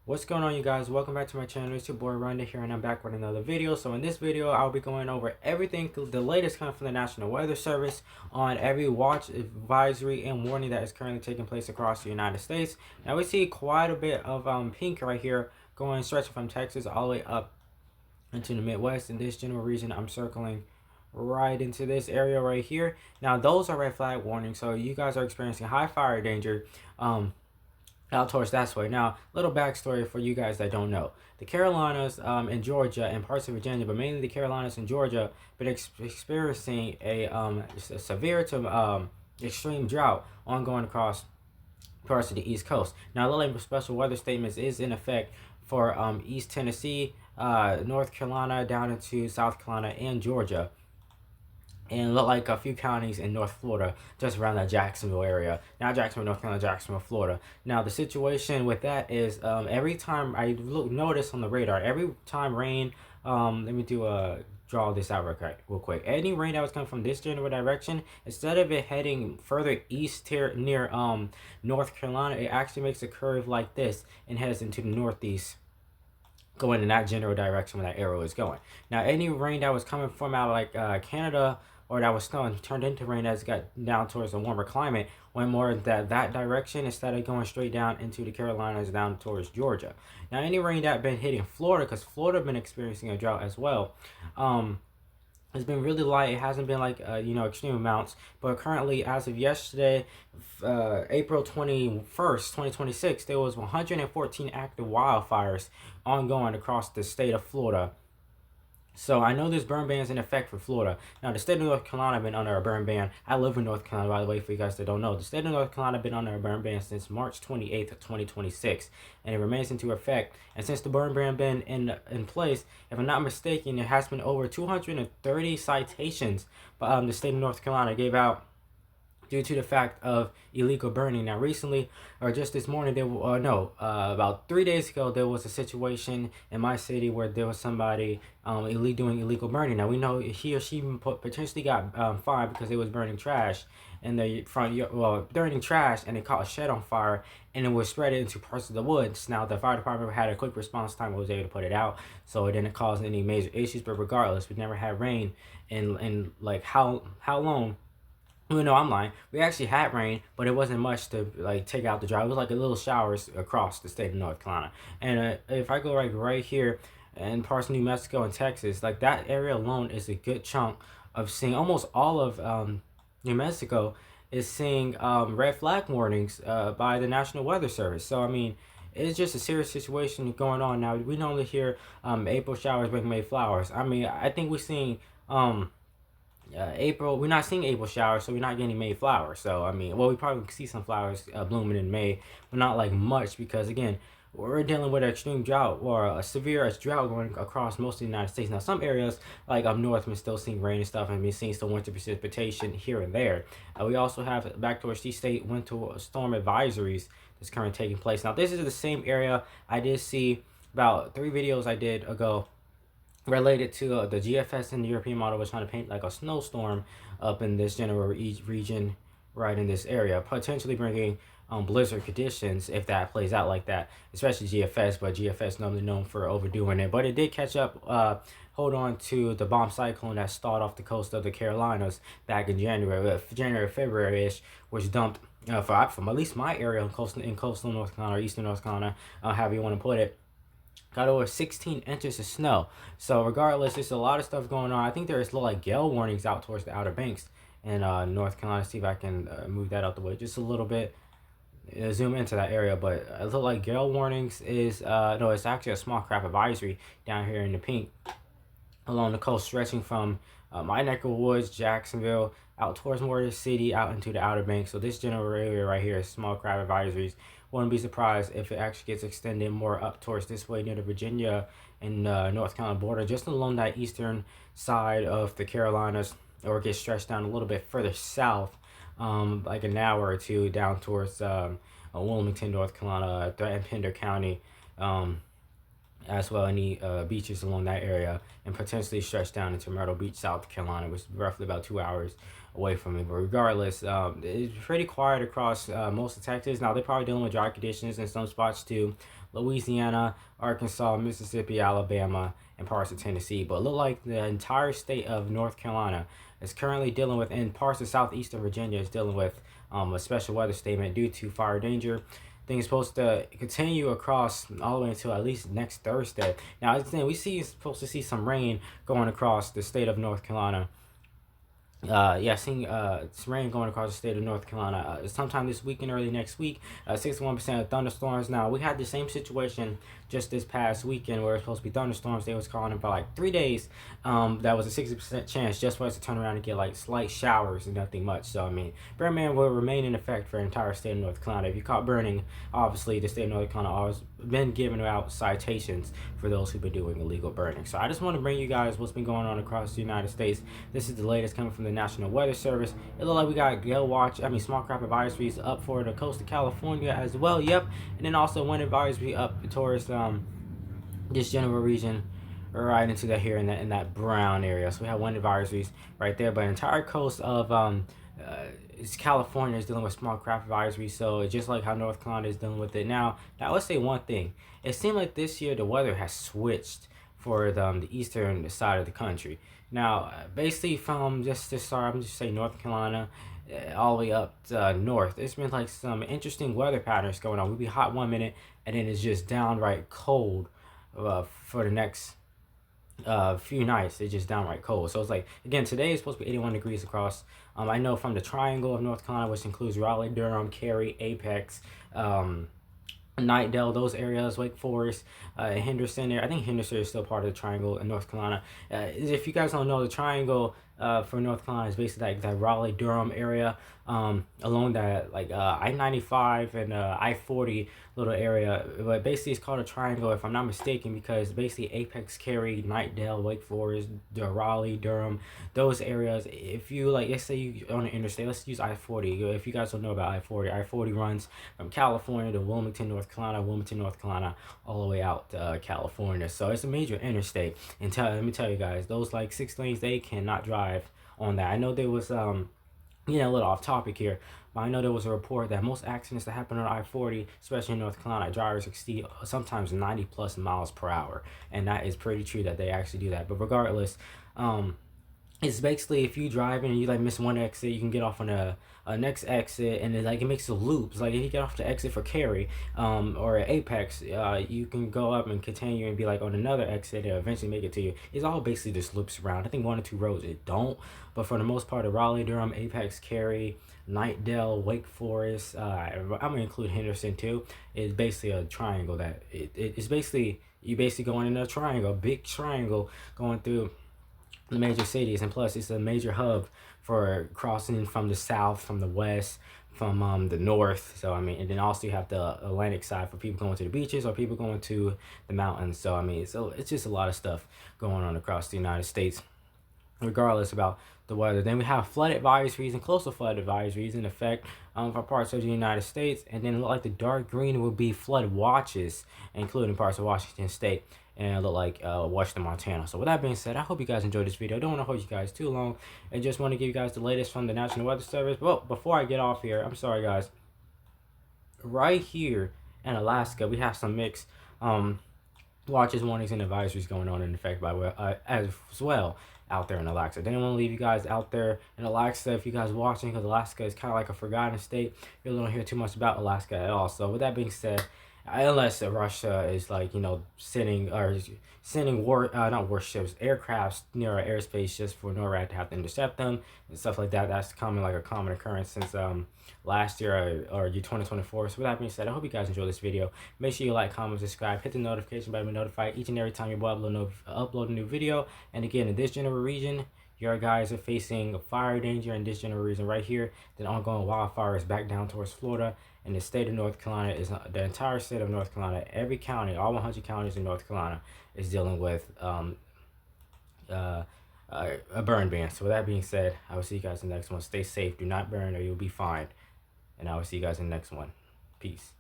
What's going on, you guys? Welcome back to my channel. It's your boy Rhonda here, and I'm back with another video. So in this video, I'll be going over everything, the latest coming from the National Weather Service on every watch advisory and warning that is currently taking place across the United States. Now we see quite a bit of pink right here, going stretching from Texas all the way up into the Midwest. In this general region, I'm circling right into this area right here. Now those are red flag warnings, so you guys are experiencing high fire danger. Out towards that way. Now, little backstory for you guys that don't know: the Carolinas, and Georgia, and parts of Virginia, but mainly the Carolinas and Georgia, been experiencing a severe to extreme drought ongoing across parts of the East Coast. Now, the label special weather statements is in effect for East Tennessee, North Carolina, down into South Carolina and Georgia, and look like a few counties in North Florida, just around that Jacksonville area. Not Jacksonville, North Carolina, Jacksonville, Florida. Now, the situation with that is every time I notice on the radar, every time rain, let me draw this out real quick. Any rain that was coming from this general direction, instead of it heading further east here near North Carolina, it actually makes a curve like this and heads into the northeast, going in that general direction where that arrow is going. Now, any rain that was coming from out of like Canada, or that was snow and turned into rain as it got down towards a warmer climate, went more that direction instead of going straight down into the Carolinas, down towards Georgia. Now, any rain that been hitting Florida, because Florida been experiencing a drought as well, it's been really light. It hasn't been like extreme amounts, but currently, as of yesterday, April 21st, 2026, there was 114 active wildfires ongoing across the state of Florida. So I know there's burn bans in effect for Florida. Now, the state of North Carolina been under a burn ban. I live in North Carolina, by the way, for you guys that don't know. The state of North Carolina been under a burn ban since March 28th of 2026, and it remains into effect. And since the burn ban been in place, if I'm not mistaken, there has been over 230 citations the state of North Carolina gave out due to the fact of illegal burning. Now, recently, or just this morning, about 3 days ago, there was a situation in my city where there was somebody doing illegal burning. Now, we know he or she potentially got fined because they was burning trash in the front, burning trash, and it caught a shed on fire, and it was spread into parts of the woods. Now, the fire department had a quick response time and was able to put it out, so it didn't cause any major issues. But regardless, we never had rain in like how long. Well, no, I'm lying. We actually had rain, but it wasn't much to like take out the drought. It was like a little showers across the state of North Carolina. And if I go like right here in parts of New Mexico and Texas, like that area alone is a good chunk of seeing. Almost all of New Mexico is seeing red flag warnings by the National Weather Service. So I mean, it's just a serious situation going on now. We normally hear April showers bring May flowers. I mean, I think we're seeing April, we're not seeing April showers, so we're not getting May flowers. So I mean, well, we probably see some flowers blooming in May, but not like much, because again, we're dealing with an extreme drought, or a severe drought going across most of the United States. Now, some areas like up north, we're still seeing rain and stuff, and we're seeing some winter precipitation here and there. We also have back towards the state winter storm advisories that's currently taking place. Now, this is the same area I did see about 3 videos I did ago related to the GFS and the European model was trying to paint like a snowstorm up in this general region, right in this area, potentially bringing blizzard conditions if that plays out like that, especially GFS. But GFS normally known for overdoing it, but it did catch up. Hold on to the bomb cyclone that stalled off the coast of the Carolinas back in February-ish, which dumped from at least my area in coastal North Carolina, or eastern North Carolina, however you want to put it, got over 16 inches of snow. So regardless, there's a lot of stuff going on. I think there's little like gale warnings out towards the Outer Banks in North Carolina. See if I can move that out the way just a little bit. Zoom into that area, but it look like gale warnings is no, it's actually a small craft advisory down here in the pink along the coast, stretching from my neck of the woods, Jacksonville, out towards more of the city, out into the Outer Banks. So this general area right here is small crab advisories. Wouldn't be surprised if it actually gets extended more up towards this way near the Virginia and North Carolina border, just along that eastern side of the Carolinas, or gets stretched down a little bit further south, like an hour or two down towards Wilmington, North Carolina, and Pender County. As well, any beaches along that area, and potentially stretch down into Myrtle Beach, South Carolina, which is roughly about 2 hours away from me. But regardless, it's pretty quiet across most of Texas. Now they're probably dealing with dry conditions in some spots too. Louisiana, Arkansas, Mississippi, Alabama, and parts of Tennessee. But it look like the entire state of North Carolina is currently dealing with, and parts of southeastern Virginia is dealing with a special weather statement due to fire danger. Things supposed to continue across all the way until at least next Thursday. Now, we supposed to see some rain going across the state of North Carolina. Seeing some rain going across the state of North Carolina sometime this week and early next week. 61% of thunderstorms. Now, we had the same situation just this past weekend where it was supposed to be thunderstorms. They was calling it for like 3 days. That was a 60% chance just for us to turn around and get like slight showers and nothing much. So, I mean, burn ban will remain in effect for the entire state of North Carolina. If you caught burning, obviously the state of North Carolina has been giving out citations for those who've been doing illegal burning. So I just want to bring you guys what's been going on across the United States. This is the latest coming from the National Weather Service. It looks like we got small craft advisories up for the coast of California as well. Yep, and then also wind advisory up towards this general region, right into that here in that brown area. So we have wind advisories right there, but the entire coast of California is dealing with small craft advisories. So just like how North Carolina is dealing with it now. Now let's say one thing. It seemed like this year the weather has switched for the eastern side of the country. Now, basically from just to start, I'm just saying North Carolina, all the way up north. It's been like some interesting weather patterns going on. We'll be hot 1 minute, and then it's just downright cold for the next few nights. It's just downright cold. So it's like, again, today is supposed to be 81 degrees across. I know from the triangle of North Carolina, which includes Raleigh, Durham, Cary, Apex, Knightdale, those areas, Wake Forest, Henderson there. I think Henderson is still part of the triangle in North Carolina. If you guys don't know, the triangle for North Carolina is basically like that Raleigh, Durham area, along that like I-95 and I-40 little area. But basically it's called a triangle if I'm not mistaken, because basically Apex, Cary, Knightdale, Wake Forest, Raleigh, Durham, those areas. If you like, let's say you on the interstate, let's use I-40. If you guys don't know about I-40 runs from California to Wilmington, North Carolina, all the way out to California. So it's a major interstate. And let me tell you guys, those like 6 lanes, they cannot drive on that. I know there was a little off topic here, but I know there was a report that most accidents that happen on I-40, especially in North Carolina, drivers exceed sometimes 90 plus miles per hour, and that is pretty true that they actually do that. But regardless, it's basically if you driving and you like miss one exit, you can get off on a next exit, and it makes a loop. It's like if you get off the exit for Cary or Apex, you can go up and continue and be like on another exit and eventually make it to you. It's all basically just loops around. I think 1 or 2 roads it don't, but for the most part, Raleigh, Durham, Apex, Cary, Knightdale, Wake Forest, I'm gonna include Henderson too. It's basically a triangle that it's basically you basically going in a triangle, a big triangle going through the major cities, and plus it's a major hub for crossing from the south, from the west, from the north. So I mean, and then also you have the Atlantic side for people going to the beaches or people going to the mountains. So I mean, so it's just a lot of stuff going on across the United States, regardless about the weather. Then we have flood advisories and coastal flood advisories in effect for parts of the United States, and then look like the dark green will be flood watches, including parts of Washington State, and it look like Washington, Montana. So with that being said, I hope you guys enjoyed this video. I don't want to hold you guys too long, and just want to give you guys the latest from the National Weather Service. Well, before I get off here, I'm sorry guys. Right here in Alaska, we have some mixed watches, warnings, and advisories going on in effect as well out there in Alaska. Didn't want to leave you guys out there in Alaska if you guys watching, because Alaska is kind of like a forgotten state. You don't hear too much about Alaska at all. So with that being said, unless Russia is like sending not warships, aircrafts near our airspace just for NORAD to have to intercept them and stuff like that. That's a common occurrence since last year or 2024. So with that being said, I hope you guys enjoy this video. Make sure you like, comment, subscribe, hit the notification button to be notified each and every time you upload a new video. And again, in this general region, your guys are facing fire danger in this general region right here. The ongoing wildfires back down towards Florida. And the state of North Carolina is the entire state of North Carolina. Every county, all 100 counties in North Carolina, is dealing with a burn ban. So with that being said, I will see you guys in the next one. Stay safe. Do not burn or you'll be fined. And I will see you guys in the next one. Peace.